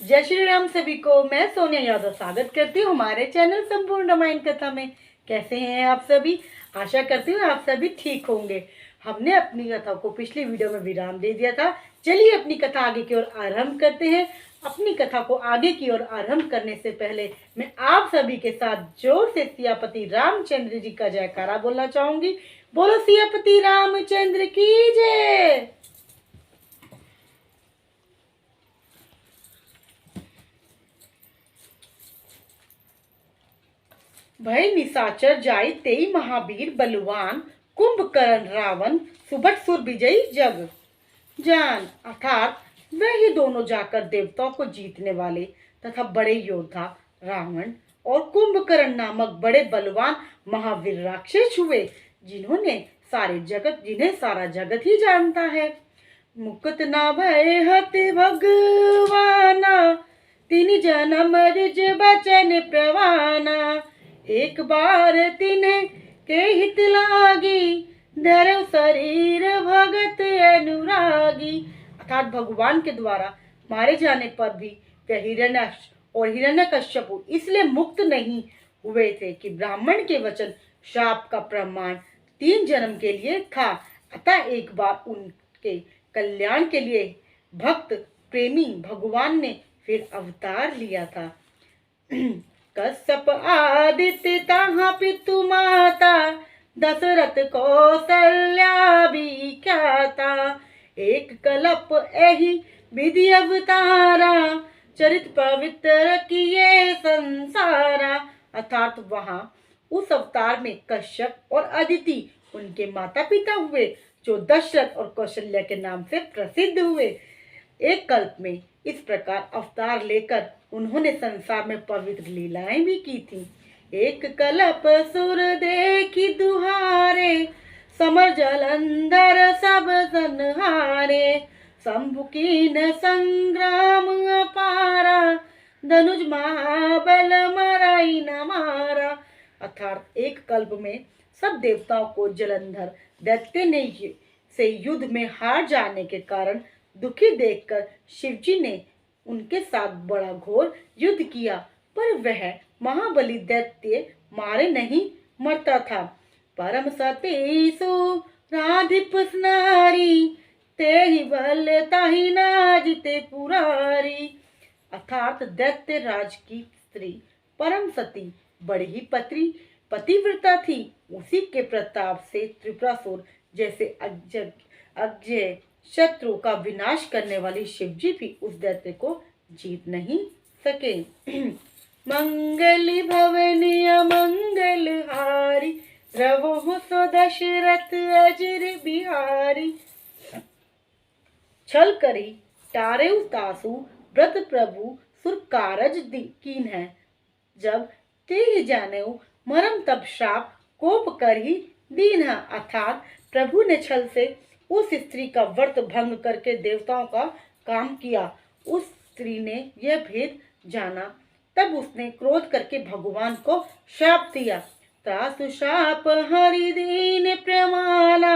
जय श्री राम सभी को। मैं सोनिया यादव स्वागत करती हूँ हमारे चैनल संपूर्ण रामायण कथा में। कैसे हैं आप सभी? आशा करती हूँ आप सभी ठीक होंगे। हमने अपनी कथा को पिछली वीडियो में विराम दे दिया था। चलिए अपनी कथा आगे की ओर आरंभ करते हैं। अपनी कथा को आगे की ओर आरंभ करने से पहले मैं आप सभी के साथ जोर से सियापति रामचंद्र जी का जयकारा बोलना चाहूंगी। बोलो सियापति रामचंद्र की जय। भय निशाचर जाई तेई महावीर बलवान, कुंभकर्ण रावण सुभट सुर विजयी जग जान। अर्थात वे ही दोनों जाकर देवताओं को जीतने वाले तथा बड़े योद्धा रावण और कुंभकर्ण नामक बड़े बलवान महावीर राक्षस हुए, जिन्हें सारा जगत ही जानता है। मुकुत ना भय हति भगवाना, तिन जन्म रिज बचन प्रवाना। एक बार तिन्हें के हित लागी, धरव शरीर भगत अनुरागी। अर्थात भगवान के द्वारा मारे जाने पर भी वे हिरण्याक्ष और हिरण्यकश्यप इसलिए मुक्त नहीं हुए थे कि ब्राह्मण के वचन शाप का प्रमाण 3 जन्म के लिए था। अतः एक बार उनके कल्याण के लिए भक्त प्रेमी भगवान ने फिर अवतार लिया था। कश्यप आदित्य तहाँ पितु माता, दशरथ कौशल्या भी ख्याता। एक कल्प एहि विधि अवतारा, चरित पवित्र किए संसारा। अर्थात वहां उस अवतार में कश्यप और अदिति उनके माता पिता हुए, जो दशरथ और कौशल्या के नाम से प्रसिद्ध हुए। एक कल्प में इस प्रकार अवतार लेकर उन्होंने संसार में पवित्र लीलाएं भी की थी। एक कल्प सुर देखी दुहारे, समर जलंधर सब संहारे। शंभु कीन संग्राम अपारा, धनुज महाबल मराई न मारा। अर्थात एक कल्प में सब देवताओं को जलंधर दैत्य ने से युद्ध में हार जाने के कारण दुखी देखकर शिवजी ने उनके साथ बड़ा घोर युद्ध किया, पर वह महाबली दैत्य मारे नहीं मरता था। परम सती राधिप नारी, तेहि बल ताहि नाजिते पुरारी। अर्थात दैत्य राज की स्त्री परम सती बड़ी ही पतिव्रता थी। उसी के प्रताप से त्रिपुरासुर जैसे अजय शत्रु का विनाश करने वाली शिवजी भी उस दैत्य को जीत नहीं सके। मंगल भवनी अमंगल हारी, रवो सो दशरथ अजर बिहारी। छल करी टारे तासु, व्रत प्रभु सुर कारज कीन है। जब ते जाने मरम तब श्राप कोप कर ही दीन है। अर्थात प्रभु ने छल से उस स्त्री का व्रत भंग करके देवताओं का काम किया। उस स्त्री ने यह भेद जाना, तब उसने क्रोध करके भगवान को शाप दिया। त्रासु शाप हरि दीन प्रमाना,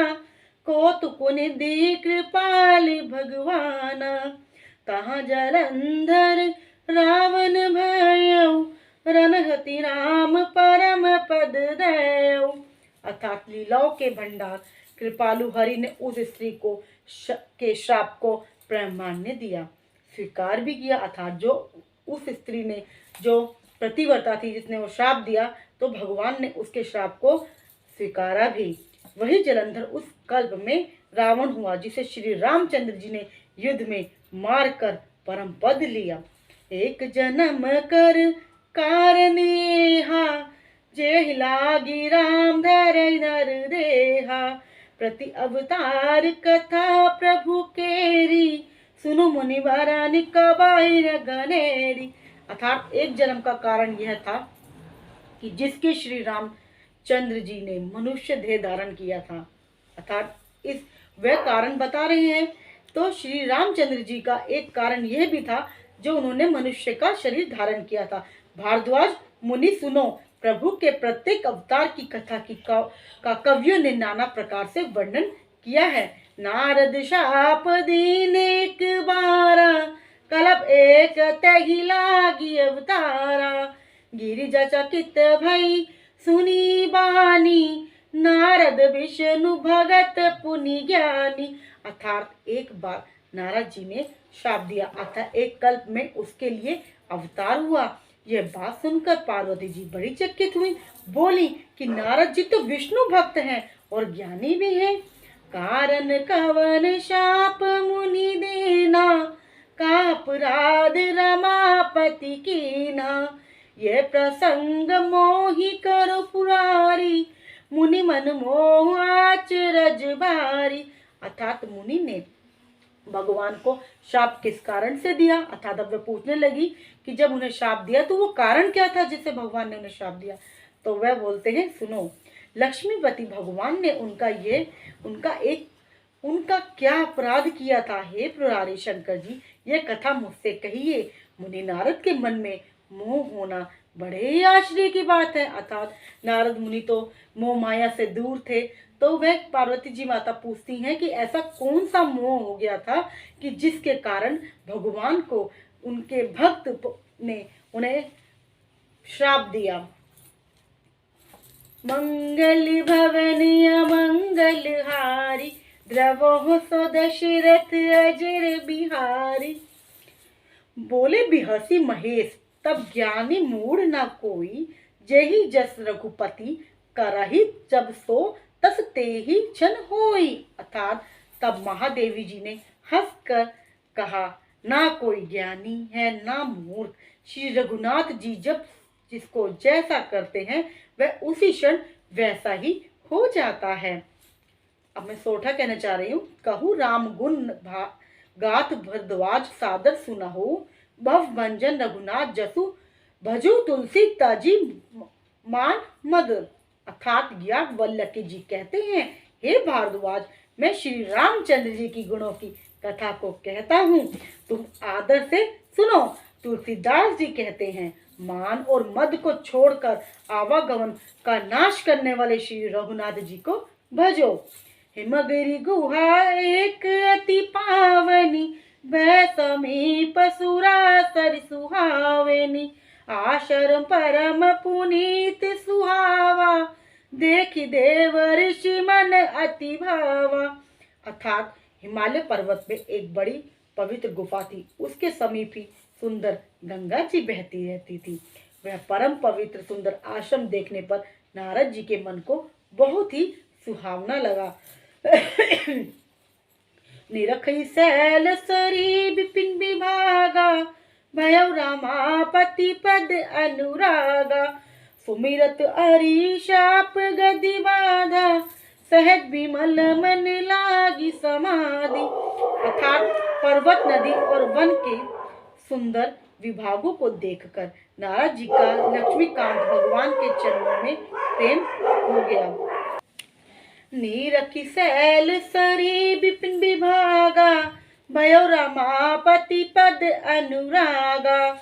कौतुक निधि कृपाल भगवाना। तहाँ जलंधर रावण भयउ, रनहति राम परम पद दयउ। अर्थात लीलाओं के भंडार कृपालु हरि ने उस स्त्री को के श्राप को प्रामाण्य दिया, स्वीकार भी किया। अर्थात जो उस स्त्री ने जो प्रतिव्रता थी, जिसने वो श्राप दिया, तो भगवान ने उसके श्राप को स्वीकारा भी। वही जलंधर उस कल्प में रावण हुआ, जिसे श्री रामचंद्र जी ने युद्ध में मार कर परम पद लिया। एक जन्म कर कारणेहा, जे लागी राम धर नर देहा। प्रति अवतार कथा प्रभु केरी, सुनो मुनिवरा निकबाई गनेरी। अर्थात एक जन्म का कारण यह था कि जिसके श्री रामचंद्र जी ने मनुष्य देह धारण किया था। अर्थात इस वह कारण बता रहे हैं। तो श्री रामचंद्र जी का एक कारण यह भी था, जो उन्होंने मनुष्य का शरीर धारण किया था। भारद्वाज मुनि सुनो, प्रभु के प्रत्येक अवतार की कथा का कवियों ने नाना प्रकार से वर्णन किया है। नारद शाप दीन एक बारा, कलब एक तही लागी अवतारा। गिरिजा चकित भई सुनी बानी, नारद विष्णु भगत पुनि ज्ञानी। अर्थात एक बार नारद जी ने शाप दिया, अर्थात एक कल्प में उसके लिए अवतार हुआ। यह बात सुनकर पार्वती जी बड़ी चकित हुई, बोली कि नारद जी तो विष्णु भक्त हैं और ज्ञानी भी हैं। कारण कवन शाप मुनि देना, का अपराध रमापति कीना। ये प्रसंग मोहि करो पुरारी, मुनि मन मोह आचरज भारी। अर्थात मुनि ने भगवान को शाप किस कारण से दिया। अर्थात अब वे पूछने लगी कि जब उन्हें शाप दिया तो वो कारण क्या था जिससे भगवान ने उन्हें शाप दिया। तो वह बोलते हैं, सुनो, लक्ष्मीपति भगवान ने उनका क्या अपराध किया था। हे पुरारी शंकर जी, ये कथा मुझसे कहिए। मुनि नारद के मन में मोह होना बड़े ही आश्चर्य की बात है। अर्थात नारद मुनि तो मोह माया से दूर थे, तो वह पार्वती जी माता पूछती हैं कि ऐसा कौन सा मोह हो गया था कि जिसके कारण भगवान को उनके भक्त ने उन्हें श्राप दिया। मंगल भवन अमंगल हारी, द्रवो सो दशरथ अजर बिहारी। बोले बिहसी महेश, तब ज्ञानी मूढ़ न कोई, जेहि जस रघुपति करहि जब सो तस तेहि क्षण होई। अर्थात तब महादेवी जी ने हंसकर कहा, ना कोई ज्ञानी है ना मूर्ख, श्री रघुनाथ जी जब जिसको जैसा करते हैं वह उसी क्षण वैसा ही हो जाता है। अब मैं सोठा कहना चाह रही हूँ। कहूँ राम गुण गात भरद्वाज सादर सुनहु, भव भंजन रघुनाथ जसु, भजो तुलसी ताजी मान मद। अर्थात ज्ञात वल्लकी जी कहते हैं, हे भारद्वाज, मैं श्री रामचंद्र जी की गुणों की कथा को कहता हूँ, तुम आदर से सुनो। तुलसीदास जी कहते हैं, मान और मद को छोड़कर आवागमन का नाश करने वाले श्री रघुनाथ जी को भजो। हिमगिरि गुहा एक अति पावनी, वह समीप सुरासर सुहावनी। आश्रम परम पुनीत सुहावा, देखि देव ऋषि मन अति भावा। अर्थात हिमालय पर्वत में एक बड़ी पवित्र गुफा थी, उसके समीप ही सुंदर गंगा जी बहती रहती थी। वह परम पवित्र सुंदर आश्रम देखने पर नारद जी के मन को बहुत ही सुहावना लगा। निरखई सैल सरी विपिन विभागा, भयउ रमापति पद अनुरागा। सुमिरत हरि शाप गदि बाधा, सहज विमल मन लागी समाधि। अर्थात पर्वत, नदी और वन के सुंदर विभागों को देखकर नारद जी का लक्ष्मीकांत भगवान के चरणों में प्रेम हो गया। नीरखि सैल सरी विपिन विभागा, भयउ रमापति पद अनुरागा।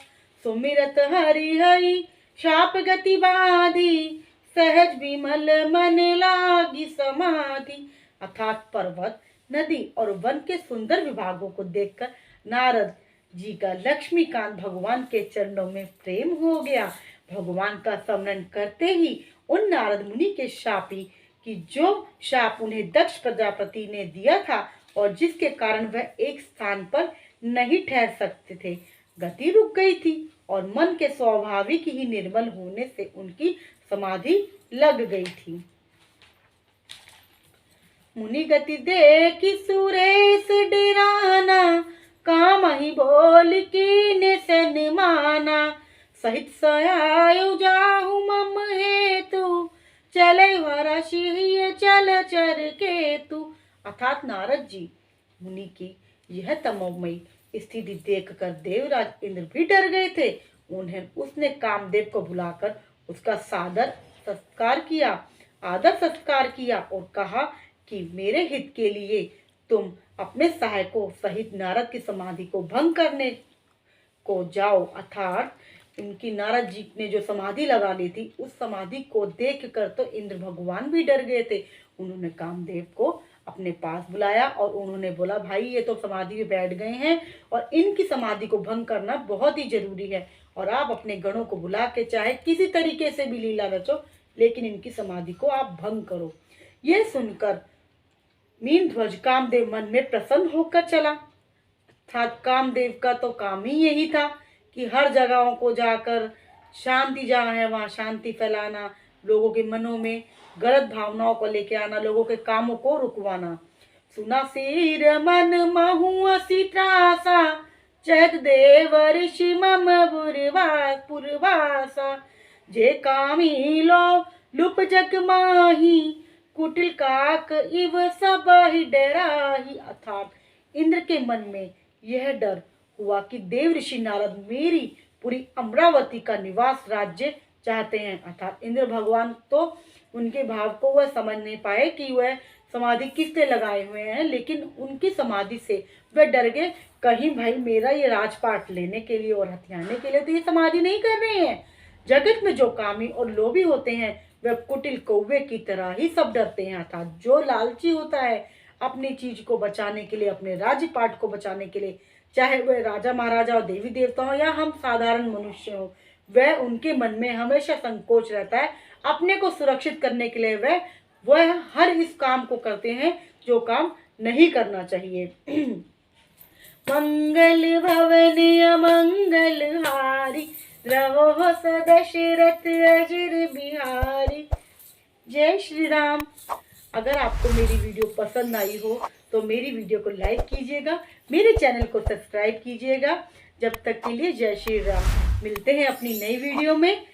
सुमिरत हरि हरि शाप गति बाधी, सहज विमल मन लागी समाधि। अर्थात पर्वत, नदी और वन के सुंदर विभागों को देखकर नारद जी का लक्ष्मीकांत भगवान के चरणों में प्रेम हो गया। भगवान का स्मरण करते ही उन नारद मुनि के शापी कि जो शाप उन्हें दक्ष प्रजापति ने दिया था और जिसके कारण वह एक स्थान पर नहीं ठहर सकते थे, गति रुक गई थी और मन के स्वाभाविक ही निर्मल होने से उनकी समाधि लग गई थी। मुनि गति देखी सुरेश डेराना, काम ही बोल कीने सन्माना। सहित सहाय जाहु मम हेतु, चले वरा सिंह चल चर केतु। अर्थात नारद जी मुनि की यह तमोमयी स्थिति देखकर देवराज इंद्र भी डर गए थे। उसने कामदेव को बुलाकर उसका आदर सत्कार किया और कहा कि मेरे हित के लिए तुम अपने सहायकों सहित नारद की समाधि को भंग करने को जाओ। अर्थात इनकी नारद जी ने जो समाधि लगा ली थी, उस समाधि को देखकर तो इंद्र भगवान भी डर गए थे। उन्होंने कामदेव को अपने पास बुलाया और उन्होंने बोला, भाई ये तो समाधि में बैठ गए हैं और इनकी समाधि को भंग करना बहुत ही जरूरी है, और आप अपने गणों को बुला के चाहे किसी तरीके से भी लीला रचो, लेकिन इनकी समाधि को आप भंग करो। यह सुनकर मीनध्वज कामदेव मन में प्रसन्न होकर चला। अर्थात कामदेव का तो काम ही यही था कि हर जगहों को जाकर शांति जहाँ है वहाँ शांति फैलाना, लोगों के मनों में गलत भावनाओं को लेके आना, लोगों के कामों को रुकवाना। सुना सिर मन महु असी त्रासा, चहत देव ऋषि मम पुरवासा, जे कामी लो लुप जग माही, कुटिल काक इव सब ही डराही। अर्थात इंद्र के मन में यह डर हुआ कि देव ऋषि नारद मेरी पूरी अमरावती का निवास राज्य चाहते हैं। अर्थात इंद्र भगवान तो उनके भाव को वह समझ नहीं पाए कि वह समाधि किससे लगाए हुए हैं, लेकिन उनकी समाधि से वह डर गए, कहीं भाई मेरा ये राजपाट लेने के लिए और हथियाने के लिए तो ये समाधि नहीं कर रहे हैं। जगत में जो कामी और लोभी होते हैं वह कुटिल कौवे की तरह ही सब डरते हैं। अर्थात जो लालची होता है अपनी चीज को बचाने के लिए, अपने राज्यपाट को बचाने के लिए, चाहे वह राजा महाराजा और देवी देवता हो या हम साधारण मनुष्य हो, वह उनके मन में हमेशा संकोच रहता है। अपने को सुरक्षित करने के लिए वह हर इस काम को करते हैं जो काम नहीं करना चाहिए। मंगल भवन अमंगल हारी, रवो सदशरथ अजिर बिहारी। जय श्री राम। अगर आपको मेरी वीडियो पसंद आई हो तो मेरी वीडियो को लाइक कीजिएगा, मेरे चैनल को सब्सक्राइब कीजिएगा। जब तक के लिए जय श्री राम। मिलते हैं अपनी नई वीडियो में।